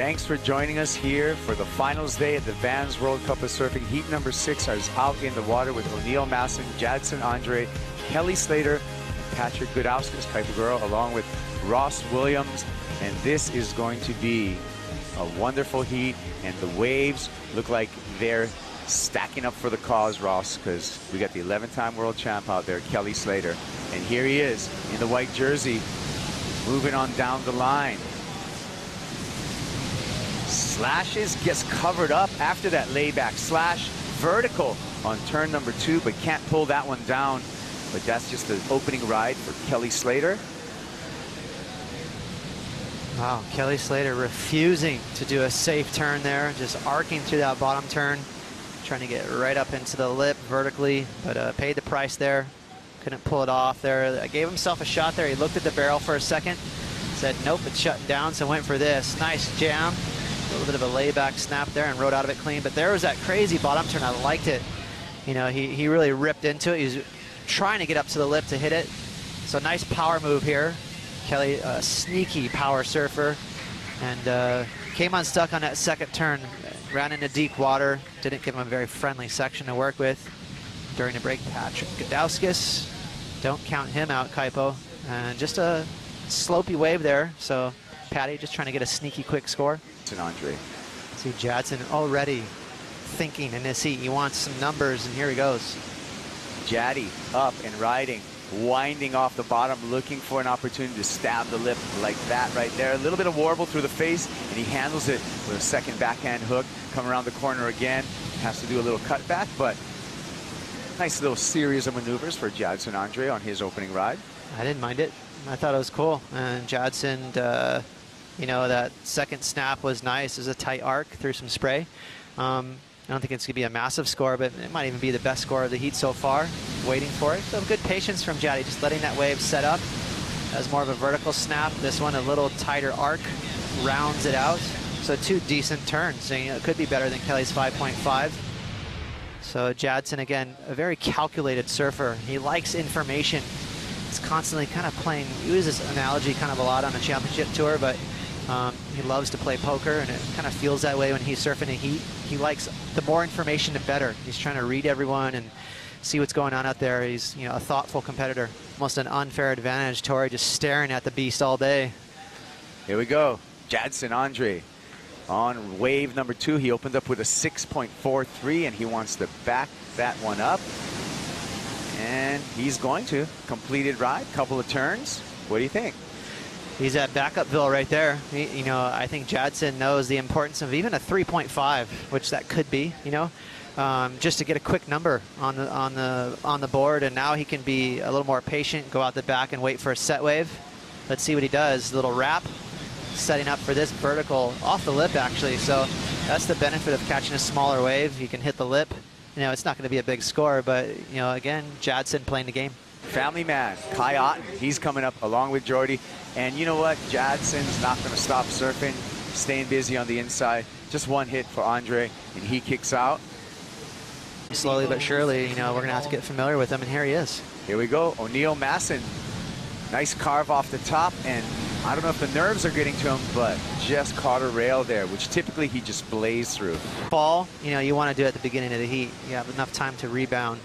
Thanks for joining us here for the finals day at the Vans World Cup of Surfing. Heat number 6 is out in the water with O'Neill Massin, Jadson Andre, Kelly Slater, and Patrick Gudauskas, Piper Girl, along with Ross Williams. And this is going to be a wonderful heat, and the waves look like they're stacking up for the cause, Ross, because we got the 11-time world champ out there, Kelly Slater. And here he is in the white jersey, moving on down the line. Slashes, gets covered up after that layback slash. Vertical on turn number 2, but can't pull that one down. But that's just the opening ride for Kelly Slater. Wow, Kelly Slater refusing to do a safe turn there, just arcing through that bottom turn, trying to get right up into the lip vertically, but paid the price there. Couldn't pull it off there. Gave himself a shot there. He looked at the barrel for a second, said, nope, it's shut down, so went for this. Nice jam. A little bit of a layback snap there and rode out of it clean, but there was that crazy bottom turn. I liked it. You know, he really ripped into it. He was trying to get up to the lip to hit it. So nice power move here. Kelly, a sneaky power surfer, and came unstuck on that second turn. Ran into deep water. Didn't give him a very friendly section to work with during the break. Patrick Gudauskas, don't count him out, Kaipo. And just a slopey wave there. So Patty just trying to get a sneaky quick score. It's an Andre. See Jadson already thinking in this heat. He wants some numbers, and here he goes. Jaddy up and riding, winding off the bottom, looking for an opportunity to stab the lip like that right there. A little bit of warble through the face, and he handles it with a second backhand hook. Come around the corner again. Has to do a little cutback, but nice little series of maneuvers for Jadson Andre on his opening ride. I didn't mind it. I thought it was cool. And Jadson, you know, that second snap was nice. It was a tight arc through some spray. I don't think it's going to be a massive score, but it might even be the best score of the heat so far. Waiting for it. So good patience from Jaddy, just letting that wave set up. As more of a vertical snap. This one a little tighter arc, rounds it out. So 2 decent turns. So, you know, it could be better than Kelly's 5.5. So Jadson, again, a very calculated surfer. He likes information. He's constantly kind of playing, he uses this analogy kind of a lot on the championship tour, but he loves to play poker, and it kind of feels that way when he's surfing a heat. He likes the more information, the better. He's trying to read everyone and see what's going on out there. He's, you know, a thoughtful competitor. Almost an unfair advantage. Torrey just staring at the beast all day. Here we go. Jadson Andre on wave number 2. He opened up with a 6.43, and he wants to back that one up. And he's going to. Completed ride, couple of turns. What do you think? He's at Backupville right there. You know, I think Jadson knows the importance of even a 3.5, which that could be, you know, just to get a quick number on the board. And now he can be a little more patient, go out the back and wait for a set wave. Let's see what he does. A little wrap, setting up for this vertical off the lip, actually. So that's the benefit of catching a smaller wave. You can hit the lip. You know, it's not going to be a big score, but, you know, again, Jadson playing the game. Family man, Kai Otten, he's coming up along with Jordy. And you know what? Jadson's not going to stop surfing, staying busy on the inside. Just one hit for Andre, and he kicks out. Slowly but surely, you know, we're going to have to get familiar with him, and here he is. Here we go. O'Neill Massin. Nice carve off the top, and I don't know if the nerves are getting to him, but just caught a rail there, which typically he just blazed through. Ball, you know, you want to do it at the beginning of the heat. You have enough time to rebound.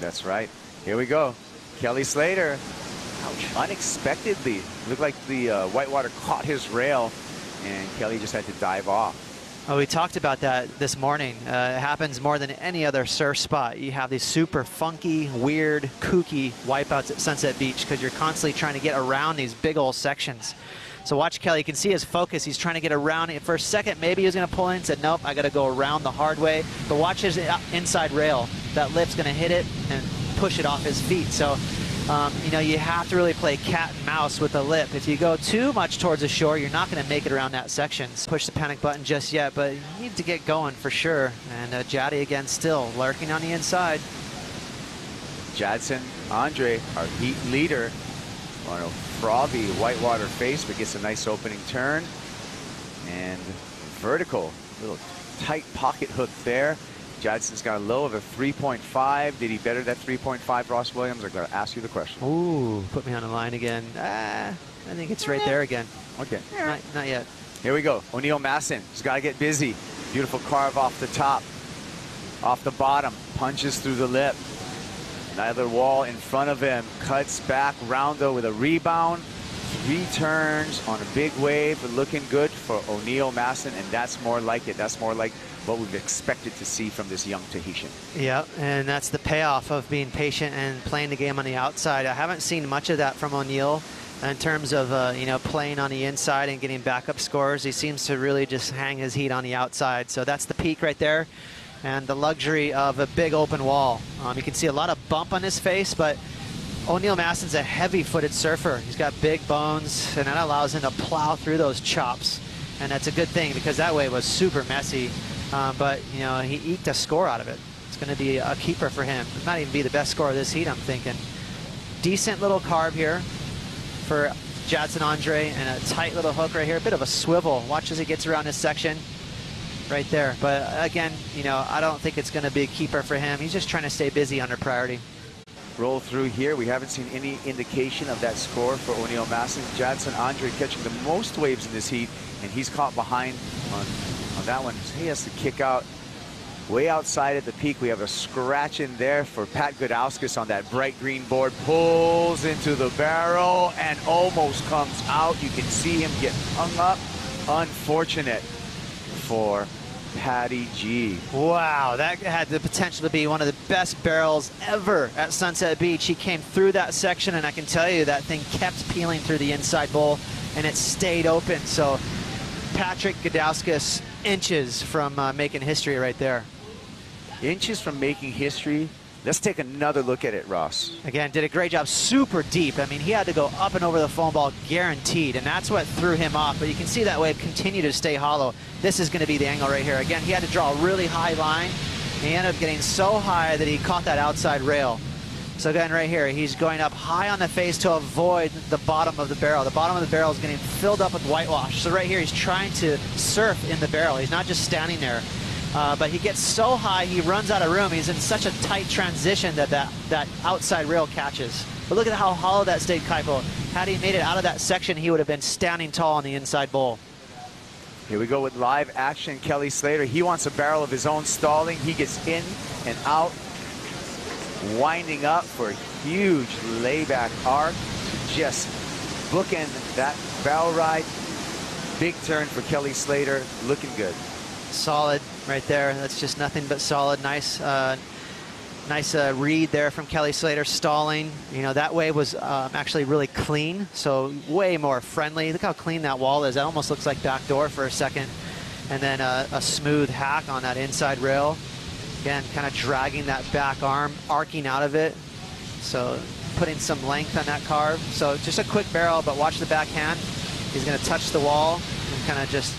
That's right. Here we go. Kelly Slater. Ouch. Unexpectedly, looked like the whitewater caught his rail, and Kelly just had to dive off. Oh, we talked about that this morning. It happens more than any other surf spot. You have these super funky, weird, kooky wipeouts at Sunset Beach because you're constantly trying to get around these big old sections. So watch Kelly. You can see his focus. He's trying to get around it. For a second, maybe he was going to pull in. Said, nope, I got to go around the hard way. But watch his inside rail. That lip's going to hit it and push it off his feet. So, you know, you have to really play cat and mouse with the lip. If you go too much towards the shore, you're not going to make it around that section. Push the panic button just yet, but you need to get going for sure. And Jaddy again still lurking on the inside. Jadson Andre, our heat leader, on a frothy whitewater face, but gets a nice opening turn. And vertical, little tight pocket hook there. Jadson's got a low of a 3.5. Did he better that 3.5, Ross Williams? I'm going to ask you the question. Ooh, put me on the line again. I think it's right there again. Okay. Not yet. Here we go. O'Neal Massin has got to get busy. Beautiful carve off the top, off the bottom, punches through the lip. Another wall in front of him, cuts back, roundo with a rebound. 3 turns on a big wave, looking good for O'Neal Massin, and that's more like it. That's more like what we've expected to see from this young Tahitian. Yeah, and that's the payoff of being patient and playing the game on the outside. I haven't seen much of that from O'Neal in terms of you know, playing on the inside and getting backup scores. He seems to really just hang his heat on the outside. So that's the peak right there, and the luxury of a big open wall. You can see a lot of bump on his face, but O'Neal Massin's a heavy-footed surfer. He's got big bones, and that allows him to plow through those chops. And that's a good thing, because that wave was super messy. But, you know, he eked a score out of it. It's going to be a keeper for him. It might even be the best score of this heat, I'm thinking. Decent little carve here for Jadson Andre, and a tight little hook right here. A bit of a swivel. Watch as he gets around this section right there. But, again, you know, I don't think it's going to be a keeper for him. He's just trying to stay busy under priority. Roll through here. We haven't seen any indication of that score for O'Neal Massin. Jadson Andre catching the most waves in this heat, and he's caught behind on that one. He has to kick out way outside at the peak. We have a scratch in there for Pat Gudauskas on that bright green board. Pulls into the barrel and almost comes out. You can see him get hung up. Unfortunate for Patty G. Wow, that had the potential to be one of the best barrels ever at Sunset Beach. He came through that section, and I can tell you that thing kept peeling through the inside bowl, and it stayed open. So Patrick Gudauskas, inches from making history right there. Inches from making history. Let's take another look at it, Ross. Again, did a great job, super deep. I mean, he had to go up and over the foam ball, guaranteed, and that's what threw him off. But you can see that wave continue to stay hollow. This is going to be the angle right here. Again, he had to draw a really high line. He ended up getting so high that he caught that outside rail. So again, right here, he's going up high on the face to avoid the bottom of the barrel. The bottom of the barrel is getting filled up with whitewash. So right here, he's trying to surf in the barrel. He's not just standing there. But he gets so high, he runs out of room. He's in such a tight transition that outside rail catches. But look at how hollow that stayed, Kaipo. Had he made it out of that section, he would have been standing tall on the inside bowl. Here we go with live action. Kelly Slater, he wants a barrel of his own stalling. He gets in and out, winding up for a huge layback arc to just bookend that barrel ride. Big turn for Kelly Slater, looking good. Solid right there. That's just nothing but solid. Nice read there from Kelly Slater, stalling. You know, that wave was actually really clean, so way more friendly. Look how clean that wall is. That almost looks like backdoor for a second. And then a smooth hack on that inside rail. Again, kind of dragging that back arm, arcing out of it. So putting some length on that carve. So just a quick barrel, but watch the backhand. He's going to touch the wall and kind of just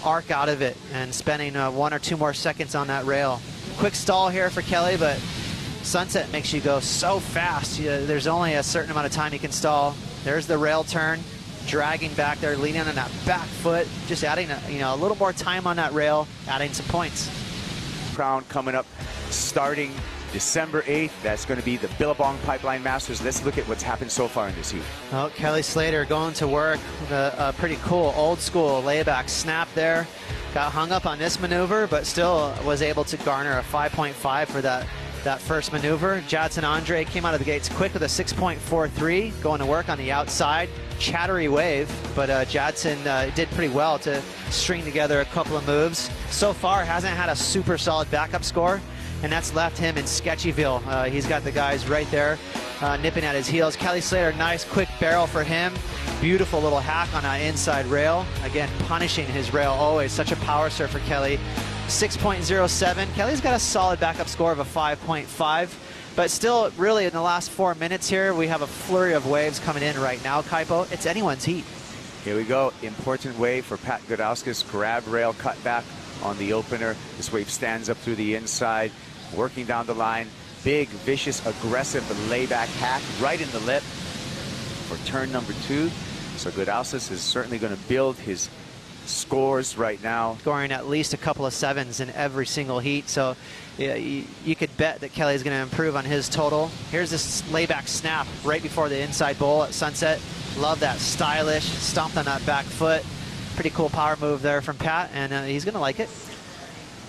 arc out of it, and spending 1 or 2 more seconds on that rail. Quick stall here for Kelly, but Sunset makes you go so fast. There's only a certain amount of time you can stall. There's the rail turn, dragging back there, leaning on that back foot, just adding a little more time on that rail, adding some points. Crown coming up starting December 8th. That's going to be the Billabong Pipeline Masters. Let's look at what's happened so far in this heat. Oh, Kelly Slater going to work with a pretty cool old school layback snap there. Got hung up on this maneuver, but still was able to garner a 5.5 for that first maneuver. Jadson Andre came out of the gates quick with a 6.43, going to work on the outside. Chattery wave, but Jadson did pretty well to string together a couple of moves. So far, hasn't had a super solid backup score, and that's left him in Sketchyville. He's got the guys right there nipping at his heels. Kelly Slater, nice quick barrel for him. Beautiful little hack on that inside rail. Again, punishing his rail always. Such a power surfer, Kelly. 6.07. Kelly's got a solid backup score of a 5.5. But still, really, in the last 4 minutes here, we have a flurry of waves coming in right now, Kaipo. It's anyone's heat. Here we go. Important wave for Pat Gudauskas. Grab rail, cut back on the opener. This wave stands up through the inside, working down the line. Big, vicious, aggressive layback hack right in the lip for turn number 2. So Gudauskas is certainly going to build his scores right now. Scoring at least a couple of 7s in every single heat. So yeah, you could bet that Kelly's going to improve on his total. Here's this layback snap right before the inside bowl at Sunset. Love that stylish, stomped on that back foot. Pretty cool power move there from Pat, and he's going to like it.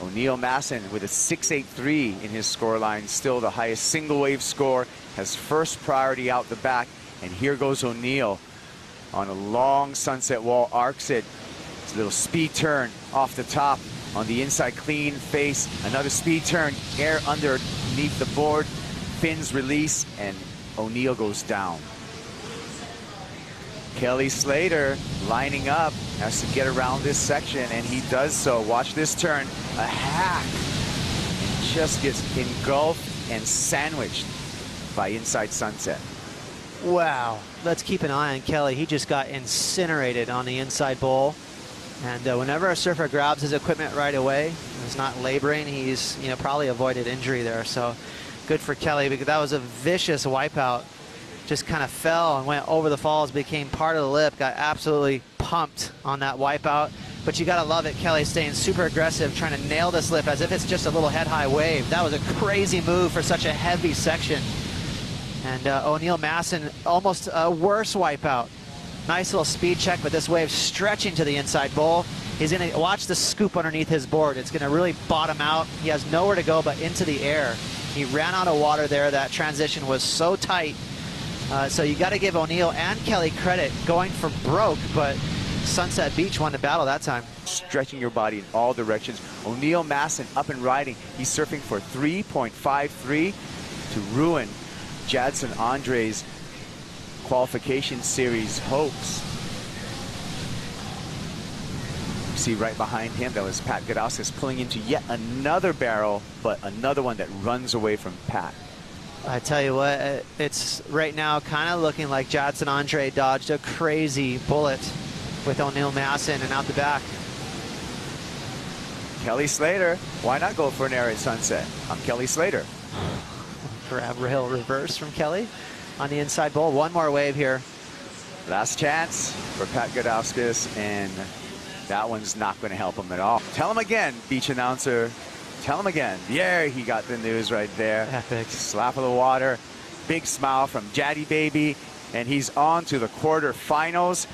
O'Neal Massin with a 6.83 in his scoreline, still the highest single wave score, has first priority out the back. And here goes O'Neal on a long sunset wall, arcs it. It's a little speed turn off the top on the inside clean face. Another speed turn, air underneath the board, fins release, and O'Neal goes down. Kelly Slater lining up, has to get around this section, and he does so. Watch this turn, a hack, and just gets engulfed and sandwiched by inside sunset. Wow, let's keep an eye on Kelly. He just got incinerated on the inside bowl. And whenever a surfer grabs his equipment right away, he's not laboring, he's probably avoided injury there. So good for Kelly, because that was a vicious wipeout. Just kind of fell and went over the falls, became part of the lip, got absolutely pumped on that wipeout. But you gotta love it, Kelly staying super aggressive, trying to nail this lip as if it's just a little head-high wave. That was a crazy move for such a heavy section. And O'Neal Massin, almost a worse wipeout. Nice little speed check, but this wave stretching to the inside bowl. He's gonna watch the scoop underneath his board. It's gonna really bottom out. He has nowhere to go but into the air. He ran out of water there. That transition was so tight. So you gotta give O'Neal and Kelly credit going for broke, but Sunset Beach won the battle that time. Stretching your body in all directions. O'Neal Massin up and riding. He's surfing for 3.53 to ruin Jadson Andre's qualification series hopes. You see right behind him, that was Pat Gudauskas pulling into yet another barrel, but another one that runs away from Pat. I tell you what, it's right now kind of looking like Jadson Andre dodged a crazy bullet with O'Neal Massin and out the back. Kelly Slater, why not go for an air at sunset? I'm Kelly Slater. Grab rail reverse from Kelly on the inside bowl. One more wave here. Last chance for Pat Gudauskas, and that one's not going to help him at all. Tell him again, beach announcer. Tell him again. Yeah, he got the news right there. Epic. Slap of the water. Big smile from Jaddy Baby, and he's on to the quarterfinals.